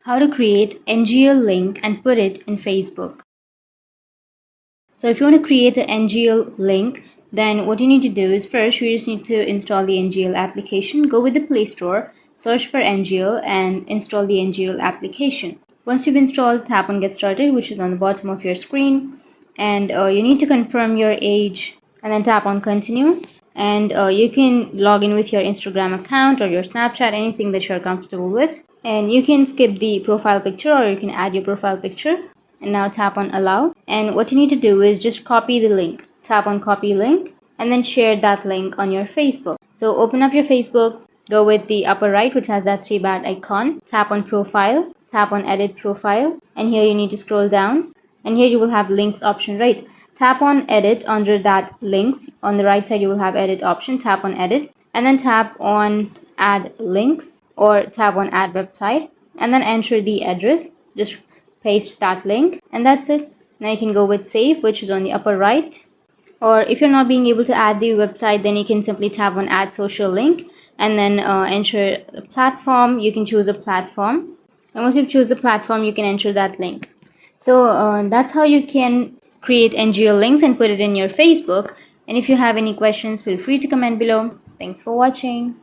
How to create NGL link and put it in Facebook. So if you want to create an NGL link, then what you need to do is first you just need to install the NGL application. Go with the Play Store, search for NGL and install the NGL application. Once you've installed, tap on Get Started, which is on the bottom of your screen, and you need to confirm your age and then tap on Continue. And you can log in with your Instagram account or your Snapchat, anything that you're comfortable with. And you can skip the profile picture or you can add your profile picture. And now tap on Allow. And what you need to do is just copy the link. Tap on Copy Link and then share that link on your Facebook. So open up your Facebook, go with the upper right, which has that 3-bat icon. Tap on Profile, tap on Edit Profile, and here you need to scroll down. And here you will have links option, right? Tap on Edit under that links. On the right side you will have Edit option. Tap on Edit and then tap on Add Links or tap on Add Website and then enter the address. Just paste that link and that's it. Now you can go with Save, which is on the upper right. Or if you're not being able to add the website, then you can simply tap on Add Social Link and then enter the platform. You can choose a platform, and once you choose the platform you can enter that link. So that's how you can create NGL links and put it in your Facebook. And if you have any questions, feel free to comment below. Thanks for watching.